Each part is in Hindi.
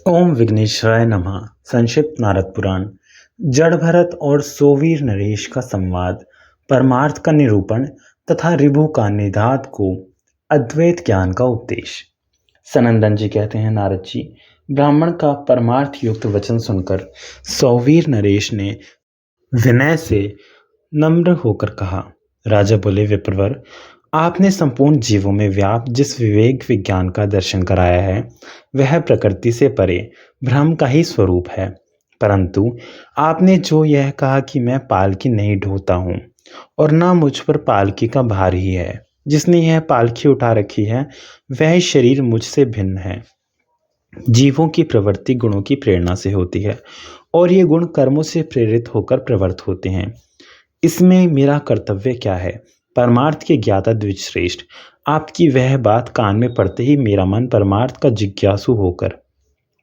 ओम विघ्नेश्वराय नमः। संक्षिप्त नारद पुराण। जड़ भरत और सोवीर नरेश का संवाद, परमार्थ का निरूपण तथा ऋभु का निधात को अद्वैत ज्ञान का उपदेश। सनंदन जी कहते हैं, नारद जी, ब्राह्मण का परमार्थ युक्त वचन सुनकर सौवीर नरेश ने विनय से नम्र होकर कहा। राजा बोले, विप्रवर, आपने संपूर्ण जीवों में व्याप्त जिस विवेक विज्ञान का दर्शन कराया है वह प्रकृति से परे ब्रह्म का ही स्वरूप है। परंतु आपने जो यह कहा कि मैं पालकी नहीं ढोता हूँ और ना मुझ पर पालकी का भार ही है, जिसने यह पालकी उठा रखी है वह शरीर मुझसे भिन्न है। जीवों की प्रवृत्ति गुणों की प्रेरणा से होती है और ये गुण कर्मों से प्रेरित होकर प्रवृत्त होते हैं। इसमें मेरा कर्तव्य क्या है? परमार्थ के ज्ञाता द्विजश्रेष्ठ, आपकी वह बात कान में पड़ते ही मेरा मन परमार्थ का जिज्ञासु होकर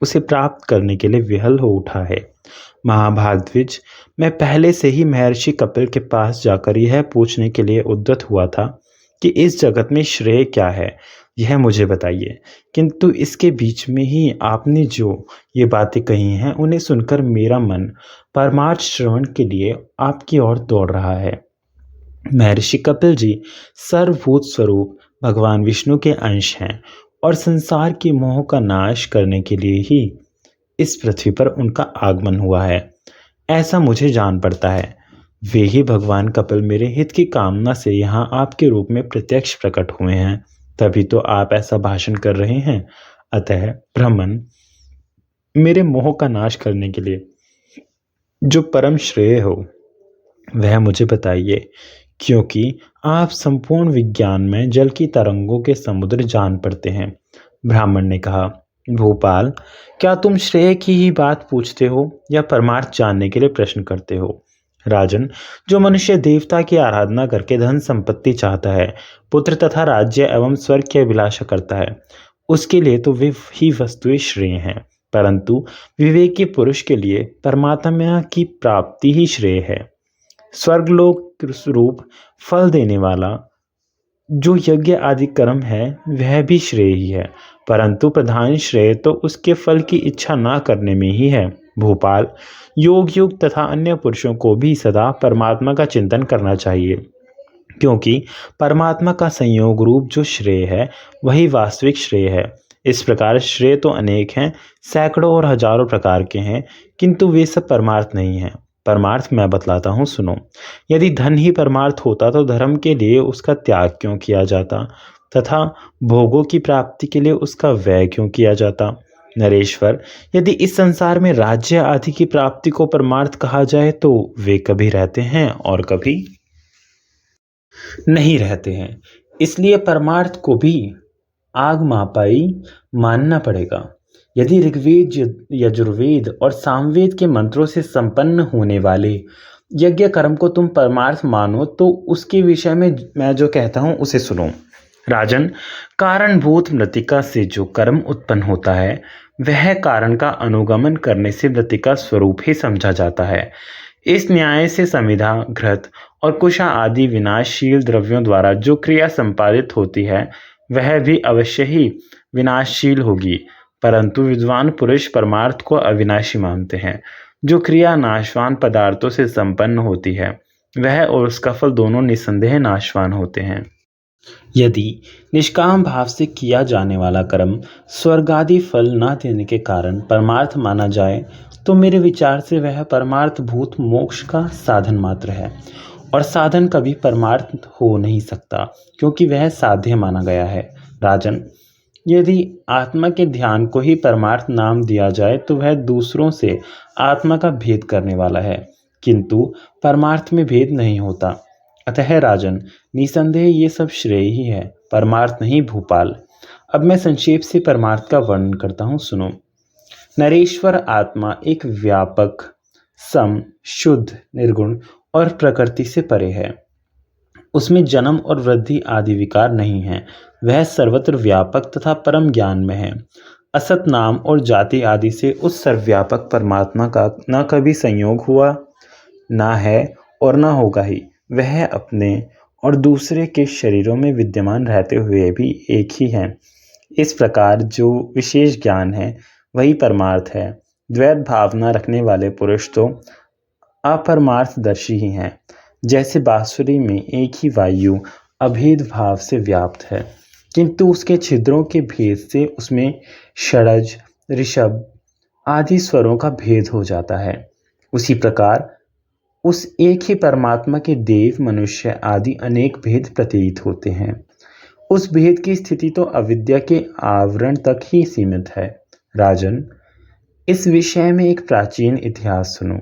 उसे प्राप्त करने के लिए विहल हो उठा है। महाभाग द्विज, मैं पहले से ही महर्षि कपिल के पास जाकर यह पूछने के लिए उद्यत हुआ था कि इस जगत में श्रेय क्या है, यह मुझे बताइए। किंतु इसके बीच में ही आपने जो ये बातें कही हैं उन्हें सुनकर मेरा मन परमार्थ श्रवण के लिए आपकी ओर दौड़ रहा है। महर्षि कपिल जी सर्वभूत स्वरूप भगवान विष्णु के अंश हैं और संसार के मोह का नाश करने के लिए ही इस पृथ्वी पर उनका आगमन हुआ है, ऐसा मुझे जान पड़ता है। वे ही भगवान कपिल मेरे हित की कामना से यहाँ आपके रूप में प्रत्यक्ष प्रकट हुए हैं, तभी तो आप ऐसा भाषण कर रहे हैं। अतः ब्राह्मण, मेरे मोह का नाश करने के लिए जो परम श्रेय हो वह मुझे बताइए, क्योंकि आप संपूर्ण विज्ञान में जल की तरंगों के समुद्र जान पड़ते हैं। ब्राह्मण ने कहा, भोपाल, क्या तुम श्रेय की ही बात पूछते हो या परमार्थ जानने के लिए प्रश्न करते हो? राजन, जो मनुष्य देवता की आराधना करके धन संपत्ति चाहता है, पुत्र तथा राज्य एवं स्वर्ग की अभिलाषा करता है, उसके लिए तो वे ही वस्तुएं श्रेय हैं। परंतु विवेकी पुरुष के लिए परमात्मा की प्राप्ति ही श्रेय है। स्वर्गलोक रूप फल देने वाला जो यज्ञ आदि कर्म है वह भी श्रेय ही है, परंतु प्रधान श्रेय तो उसके फल की इच्छा ना करने में ही है। भोपाल, योग युग तथा अन्य पुरुषों को भी सदा परमात्मा का चिंतन करना चाहिए, क्योंकि परमात्मा का संयोग रूप जो श्रेय है वही वास्तविक श्रेय है। इस प्रकार श्रेय तो अनेक हैं, सैकड़ों और हजारों प्रकार के हैं, किंतु वे सब परमार्थ नहीं हैं। परमार्थ मैं बतलाता हूँ, सुनो। यदि धन ही परमार्थ होता तो धर्म के लिए उसका त्याग क्यों किया जाता तथा भोगों की प्राप्ति के लिए उसका व्यय क्यों किया जाता? नरेश्वर, यदि इस संसार में राज्य आदि की प्राप्ति को परमार्थ कहा जाए तो वे कभी रहते हैं और कभी नहीं रहते हैं। इसलिए परमार्थ को भी आग मापाई मानना पड़ेगा। यदि ऋग्वेद, यजुर्वेद और सामवेद के मंत्रों से संपन्न होने वाले यज्ञ कर्म को तुम परमार्थ मानो तो उसके विषय में मैं जो कहता हूँ उसे सुनो। राजन, कारणभूत मृतिका से जो कर्म उत्पन्न होता है वह कारण का अनुगमन करने से मृतिका स्वरूप ही समझा जाता है। इस न्याय से समिधा, घृत और कुशा आदि विनाशशील द्रव्यों द्वारा जो क्रिया संपादित होती है वह भी अवश्य ही विनाशशील होगी, परंतु विद्वान पुरुष परमार्थ को अविनाशी मानते हैं। जो क्रिया नाशवान पदार्थों से संपन्न होती है वह और उसका फल दोनों निसंदेह नाशवान होते हैं। यदि निष्काम भाव से किया जाने वाला कर्म स्वर्ग आदि फल न देने के कारण परमार्थ माना जाए तो मेरे विचार से वह परमार्थ भूत मोक्ष का साधन मात्र है, और साधन कभी परमार्थ हो नहीं सकता क्योंकि वह साध्य माना गया है। राजन, यदि आत्मा के ध्यान को ही परमार्थ नाम दिया जाए तो वह दूसरों से आत्मा का भेद करने वाला है, किंतु परमार्थ में भेद नहीं होता। अतः राजन, निसंदेह ये सब श्रेय ही है, परमार्थ नहीं। भूपाल, अब मैं संक्षेप से परमार्थ का वर्णन करता हूँ, सुनो। नरेश्वर आत्मा एक व्यापक, सम, शुद्ध, निर्गुण और प्रकृति से परे है। उसमें जन्म और वृद्धि आदि विकार नहीं है। वह सर्वत्र व्यापक तथा परम ज्ञान में है। असत नाम और जाति आदि से उस सर्वव्यापक परमात्मा का न कभी संयोग हुआ, ना है और ना होगा ही। वह अपने और दूसरे के शरीरों में विद्यमान रहते हुए भी एक ही है। इस प्रकार जो विशेष ज्ञान है वही परमार्थ है। द्वैत भावना रखने वाले पुरुष तो अपरमार्थदर्शी ही हैं। जैसे बांसुरी में एक ही वायु अभेद भाव से व्याप्त है, किंतु उसके छिद्रों के भेद से उसमें षडज, ऋषभ आदि स्वरों का भेद हो जाता है। उसी प्रकार उस एक ही परमात्मा के देव, मनुष्य आदि अनेक भेद प्रतीत होते हैं। उस भेद की स्थिति तो अविद्या के आवरण तक ही सीमित है। राजन, इस विषय में एक प्राचीन इतिहास सुनो।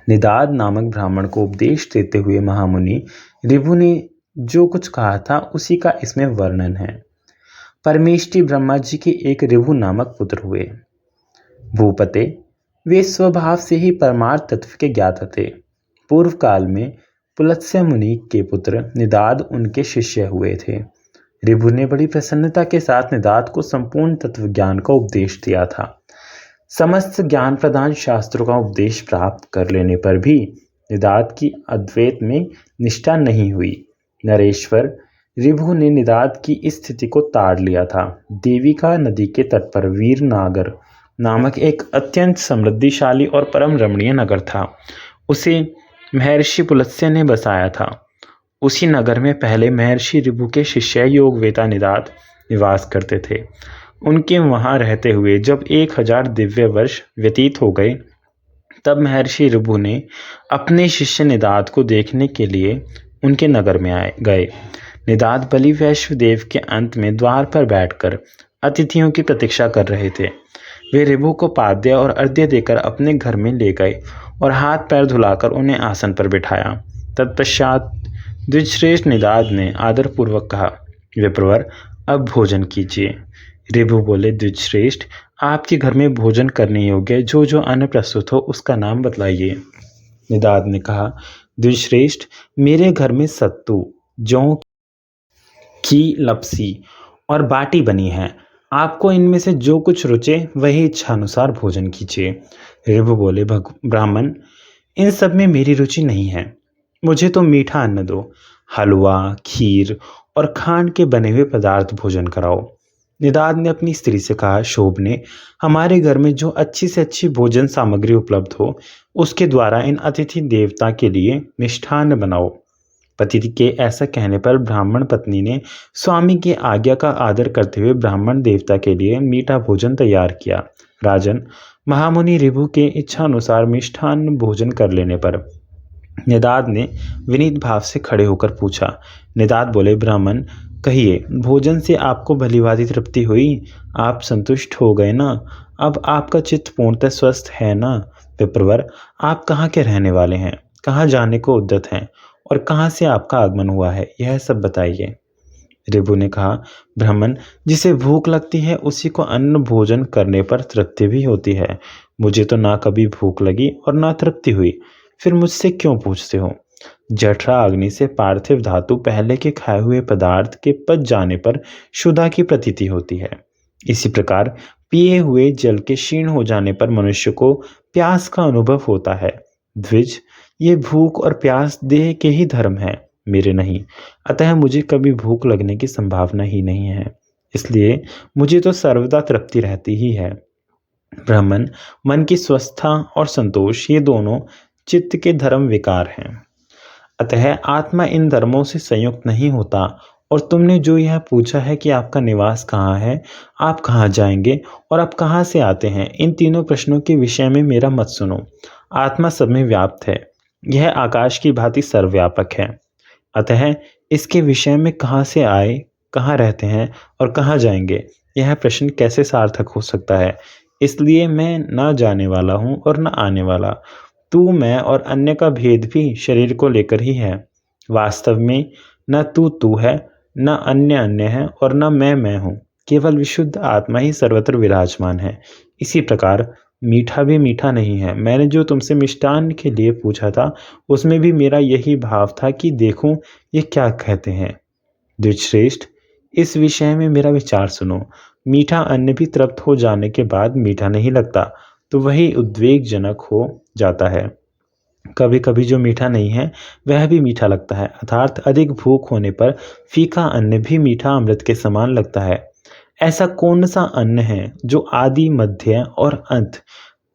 निदाद नामक ब्राह्मण को उपदेश देते हुए महामुनि ऋभु ने जो कुछ कहा था उसी का इसमें वर्णन है। परमेष्टि ब्रह्मा जी के एक ऋभु नामक पुत्र हुए। भूपते वे स्वभाव से ही परमार्थ तत्व के ज्ञाता थे। पूर्व काल में पुलत्स्य मुनि के पुत्र निदाद उनके शिष्य हुए थे। ऋभु ने बड़ी प्रसन्नता के साथ निदाद को संपूर्ण तत्व ज्ञान का उपदेश दिया था। समस्त ज्ञान प्रदान शास्त्रों का उपदेश प्राप्त कर लेने पर भी निदाद की अद्वैत में निष्ठा नहीं हुई। नरेश्वर ऋभु ने निदाद की इस स्थिति को ताड़ लिया था। देविका नदी के तट पर वीर नागर नामक एक अत्यंत समृद्धिशाली और परम रमणीय नगर था। उसे महर्षि पुलत्स्य ने बसाया था। उसी नगर में पहले महर्षि ऋभु के शिष्य योगवेता निदाद निवास करते थे। उनके वहां रहते हुए जब 1000 दिव्य वर्ष व्यतीत हो गए, तब महर्षि ऋभु ने अपने शिष्य निदाद को देखने के लिए उनके नगर में गए। निदाद बलि वैश्वदेव के अंत में द्वार पर बैठकर अतिथियों की प्रतीक्षा कर रहे थे। वे ऋभु को पाद्य और अर्घ्य देकर अपने घर में ले गए और हाथ पैर धुलाकर उन्हें आसन पर बिठाया। तत्पश्चात द्विजश्रेष्ठ निदाद ने आदरपूर्वक कहा, विप्रवर, अब भोजन कीजिए। ऋभु बोले, द्विजश्रेष्ठ, आपके घर में भोजन करने योग्य जो जो अन्न प्रस्तुत हो उसका नाम बतलाइए। निदाद ने कहा, द्विजश्रेष्ठ, मेरे घर में सत्तू, जौ की लपसी और बाटी बनी है। आपको इनमें से जो कुछ रुचे वही इच्छानुसार भोजन कीजिए। ऋभु बोले, ब्राह्मण, इन सब में मेरी रुचि नहीं है। मुझे तो मीठा अन्न दो, हलवा, खीर और खांड के बने हुए पदार्थ भोजन कराओ। निदाद ने अपनी स्त्री से कहा, शोभने, हमारे घर में जो अच्छी से अच्छी भोजन सामग्री उपलब्ध हो उसके द्वारा इन अतिथि देवता के लिए मिष्ठान्न बनाओ। पति के ऐसा कहने पर ब्राह्मण पत्नी ने स्वामी की आज्ञा का आदर करते हुए ब्राह्मण देवता के लिए मीठा भोजन तैयार किया। राजन, महामुनि ऋभु के इच्छानुसार मिष्ठान्न भोजन कर लेने पर निदाद ने विनीत भाव से खड़े होकर पूछा। निदाद बोले, ब्राह्मण, कहिए, भोजन से आपको भलीभांति तृप्ति हुई? आप संतुष्ट हो गए ना? अब आपका चित्त पूर्णतः स्वस्थ है ना? विप्रवर, आप कहाँ के रहने वाले हैं? कहाँ जाने को उद्यत हैं? और कहाँ से आपका आगमन हुआ है, यह सब बताइए। ऋभु ने कहा, ब्राह्मण, जिसे भूख लगती है उसी को अन्न भोजन करने पर तृप्ति भी होती है। मुझे तो ना कभी भूख लगी और ना तृप्ति हुई, फिर मुझसे क्यों पूछते हो? जठरा अग्नि से पार्थिव धातु पहले के खाए हुए पदार्थ के पच जाने पर क्षुधा की प्रतीति होती है। इसी प्रकार पिए हुए जल के क्षीण हो जाने पर मनुष्य को प्यास का अनुभव होता है। द्विज, ये भूख और प्यास देह के ही धर्म है, मेरे नहीं। अतः मुझे कभी भूख लगने की संभावना ही नहीं है, इसलिए मुझे तो सर्वदा तृप्ति रहती ही है। ब्राह्मण, मन की स्वस्थता और संतोष ये दोनों चित्त के धर्म विकार हैं। अतः आत्मा इन धर्मों से संयुक्त नहीं होता। और तुमने जो यह पूछा है कि आपका निवास कहाँ है, आप कहाँ जाएंगे और आप कहाँ से आते हैं, इन तीनों प्रश्नों के विषय में मेरा मत सुनो। आत्मा सब में व्याप्त है, यह आकाश की भांति सर्वव्यापक है। अतः इसके विषय में कहाँ से आए, कहाँ रहते हैं और कहाँ जाएंगे, यह प्रश्न कैसे सार्थक हो सकता है? इसलिए मैं न जाने वाला हूँ और न आने वाला। तू, मैं और अन्य का भेद भी शरीर को लेकर ही है। वास्तव में न तू है, न अन्य है और न मैं हूँ। केवल विशुद्ध आत्मा ही सर्वत्र विराजमान है। इसी प्रकार मीठा भी मीठा नहीं है। मैंने जो तुमसे मिष्टान्न के लिए पूछा था उसमें भी मेरा यही भाव था कि देखूं ये क्या कहते हैं। द्विजश्रेष्ठ, इस विषय में मेरा विचार सुनो। मीठा अन्न भी तृप्त हो जाने के बाद मीठा नहीं लगता, तो वही उद्वेगजनक हो जाता है। कभी कभी जो मीठा नहीं है वह भी मीठा लगता है, अर्थात अधिक भूख होने पर फीका अन्न भी मीठा अमृत के समान लगता है। ऐसा कौन सा अन्न है जो आदि मध्य और अंत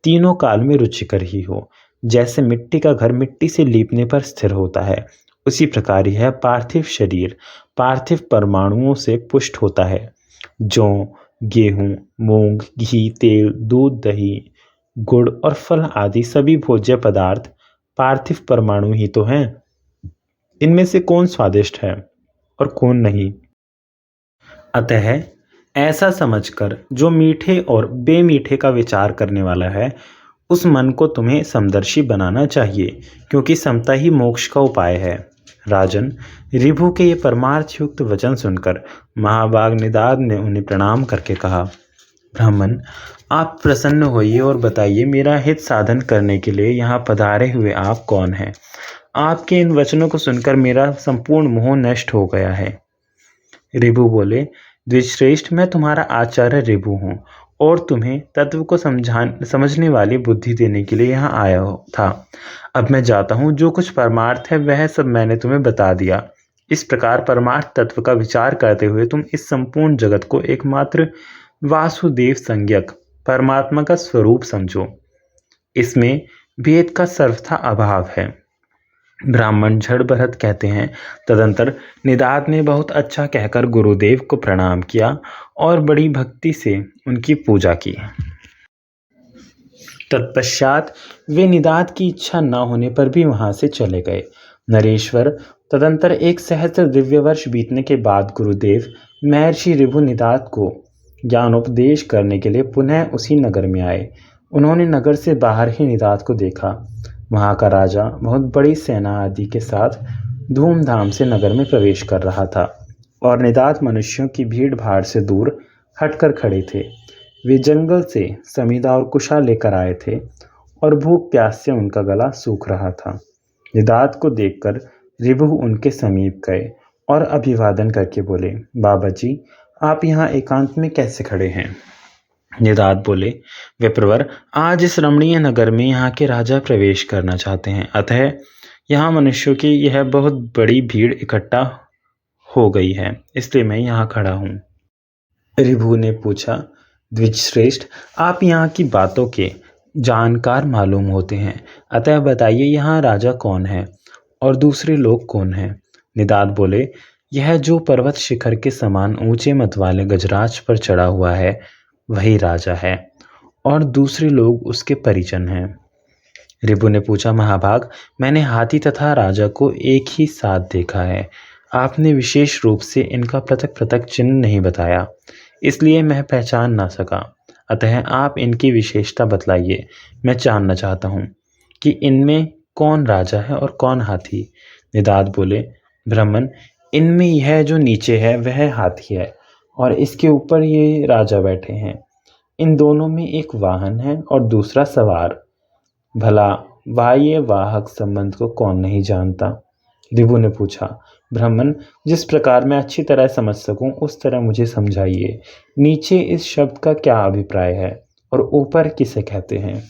तीनों काल में रुचिकर ही हो। जैसे मिट्टी का घर मिट्टी से लीपने पर स्थिर होता है, उसी प्रकार यह पार्थिव शरीर पार्थिव परमाणुओं से पुष्ट होता है। जौ, गेहूं, मूंग, घी, तेल, दूध, दही, गुड़ और फल आदि सभी भोज्य पदार्थ पार्थिव परमाणु ही तो हैं। इनमें से कौन स्वादिष्ट है और कौन नहीं। अतः ऐसा समझकर जो मीठे और बेमीठे का विचार करने वाला है, उस मन को तुम्हें समदर्शी बनाना चाहिए, क्योंकि समता ही मोक्ष का उपाय है। राजन, ऋभु के ये परमार्थ युक्त वचन सुनकर महाभाग निदाद ने उन्हें प्रणाम करके कहा, ब्राह्मण, आप प्रसन्न होइए और बताइए, मेरा हित साधन करने के लिए यहाँ पधारे हुए आप कौन हैं। आपके इन वचनों को सुनकर मेरा संपूर्ण मोह नष्ट हो गया है। ऋभु बोले, द्विजश्रेष्ठ, मैं तुम्हारा आचार्य ऋभु हूँ और तुम्हें तत्व को समझने वाली बुद्धि देने के लिए यहाँ आया था। अब मैं जाता हूँ, जो कुछ परमार्थ है वह सब मैंने तुम्हें बता दिया। इस प्रकार परमार्थ तत्व का विचार करते हुए तुम इस संपूर्ण जगत को एकमात्र वासुदेव संज्ञक परमात्मा का स्वरूप समझो। इसमें भेद का सर्वथा अभाव है। ब्राह्मण जड़ भरत कहते हैं, तदंतर निदाद ने बहुत अच्छा कहकर गुरुदेव को प्रणाम किया और बड़ी भक्ति से उनकी पूजा की। तत्पश्चात वे निदाद की इच्छा न होने पर भी वहां से चले गए। नरेश्वर, तदंतर 1 सहस्त्र दिव्य वर्ष बीतने के बाद गुरुदेव महर्षि ऋभु निदाद को ज्ञानोपदेश करने के लिए पुनः उसी नगर में आए। उन्होंने नगर से बाहर ही निदाद को देखा। वहाँ का राजा बहुत बड़ी सेना आदि के साथ धूमधाम से नगर में प्रवेश कर रहा था और निदाद मनुष्यों की भीड़ भाड़ से दूर हटकर खड़े थे। वे जंगल से समीदा और कुशा लेकर आए थे और भूख प्यास से उनका गला सूख रहा था। निदाद को देखकर ऋभु उनके समीप गए और अभिवादन करके बोले, बाबा जी, आप यहाँ एकांत में कैसे खड़े हैं। निदाद बोले, विप्रवर, आज इस रमणीय नगर में यहाँ के राजा प्रवेश करना चाहते हैं, अतः यहाँ मनुष्यों की यह बहुत बड़ी भीड़ इकट्ठा हो गई है, इसलिए मैं यहाँ खड़ा हूँ। ऋभु ने पूछा, द्विजश्रेष्ठ, आप यहाँ की बातों के जानकार मालूम होते हैं, अतः बताइए यहाँ राजा कौन है और दूसरे लोग कौन हैं। निदाद बोले, यह जो पर्वत शिखर के समान ऊंचे मत वाले गजराज पर चढ़ा हुआ है वही राजा है और दूसरे लोग उसके परिजन हैं। ऋभु ने पूछा, महाभाग, मैंने हाथी तथा राजा को एक ही साथ देखा है। आपने विशेष रूप से इनका पृथक पृथक चिन्ह नहीं बताया, इसलिए मैं पहचान ना सका। अतः आप इनकी विशेषता बतलाइए। मैं जानना चाहता हूँ कि इनमें कौन राजा है और कौन हाथी। निदाद बोले, ब्राह्मण, इनमें यह जो नीचे है वह हाथी है और इसके ऊपर ये राजा बैठे हैं। इन दोनों में एक वाहन है और दूसरा सवार। भला वाह्य वाहक संबंध को कौन नहीं जानता। ऋभु ने पूछा, ब्राह्मण, जिस प्रकार मैं अच्छी तरह समझ सकूं उस तरह मुझे समझाइए। नीचे इस शब्द का क्या अभिप्राय है और ऊपर किसे कहते हैं।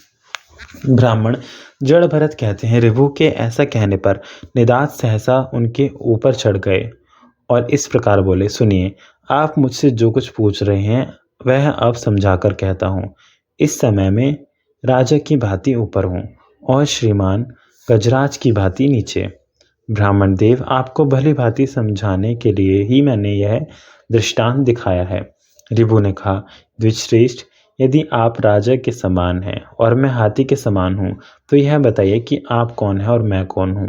ब्राह्मण जड़ भरत कहते हैं। ऋभु के ऐसा कहने पर निदाद सहसा उनके ऊपर चढ़ गए और इस प्रकार बोले, सुनिए, आप मुझसे जो कुछ पूछ रहे हैं वह अब समझाकर कहता हूँ। इस समय में राजा की भांति ऊपर हूँ और श्रीमान गजराज की भांति नीचे। ब्राह्मण देव, आपको भली भांति समझाने के लिए ही मैंने यह दृष्टांत दिखाया है। ऋभु ने कहा, द्विजश्रेष्ठ, यदि आप राजा के समान हैं और मैं हाथी के समान हूँ तो यह बताइए कि आप कौन हैं और मैं कौन हूँ।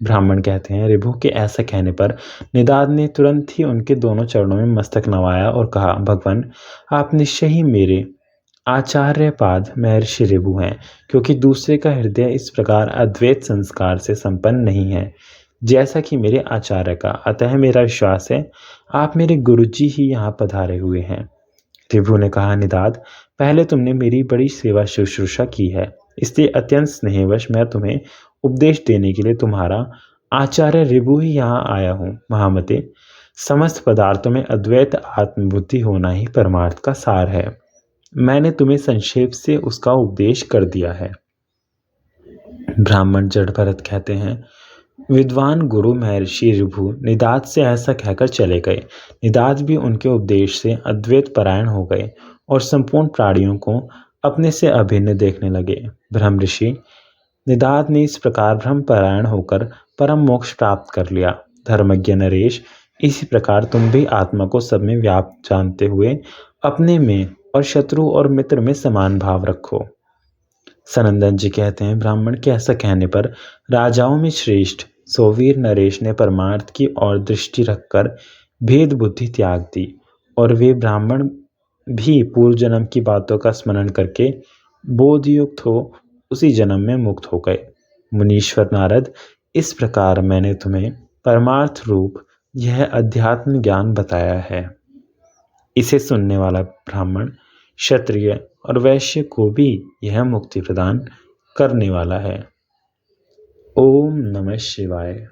ब्राह्मण कहते हैं, ऋभु के ऐसा कहने पर निदाद ने तुरंत ही उनके दोनों चरणों में मस्तक नवाया और कहा, भगवान, आप निश्चय ही मेरे आचार्य पाद महर्षि ऋभु हैं, क्योंकि दूसरे का हृदय इस प्रकार अद्वैत संस्कार से संपन्न नहीं है जैसा कि मेरे आचार्य का। अतः मेरा विश्वास है आप मेरे गुरुजी ही यहाँ पधारे हुए हैं। ऋभु ने कहा, निदाद, पहले तुमने मेरी बड़ी सेवा शुश्रूषा की है, इसलिए अत्यंत स्नेहवश मैं तुम्हें उपदेश देने के लिए तुम्हारा आचार्य ऋभु ही यहाँ आया हूँ। महामते, समस्त पदार्थों में अद्वैत आत्मबुद्धि होना ही परमार्थ का सार है। मैंने तुम्हें संक्षेप से उसका उपदेश कर दिया है। ब्राह्मण जड़ भरत कहते हैं, विद्वान गुरु महर्षि ऋभु निदात से ऐसा कहकर चले गए। निदात भी उनके उपदेश से अद्वैत परायण हो गए और संपूर्ण प्राणियों को अपने से अभिन्न देखने लगे। ब्रह्म ऋषि निदात ने इस प्रकार ब्रह्म परायण होकर परम मोक्ष प्राप्त कर लिया। धर्मज्ञ नरेश, इसी प्रकार तुम भी आत्मा को सब में व्याप्त जानते हुए अपने में और शत्रु और मित्र में समान भाव रखो। सनंदन जी कहते हैं, ब्राह्मण के ऐसा कहने पर राजाओं में श्रेष्ठ सोवीर नरेश ने परमार्थ की ओर दृष्टि रखकर भेद बुद्धि त्याग दी और वे ब्राह्मण भी पूर्व जन्म की बातों का स्मरण करके बोधयुक्त हो उसी जन्म में मुक्त हो गए। मुनीश्वर नारद, इस प्रकार मैंने तुम्हें परमार्थ रूप यह अध्यात्म ज्ञान बताया है। इसे सुनने वाला ब्राह्मण, क्षत्रिय और वैश्य को भी यह मुक्ति प्रदान करने वाला है। ओम नमः शिवाय।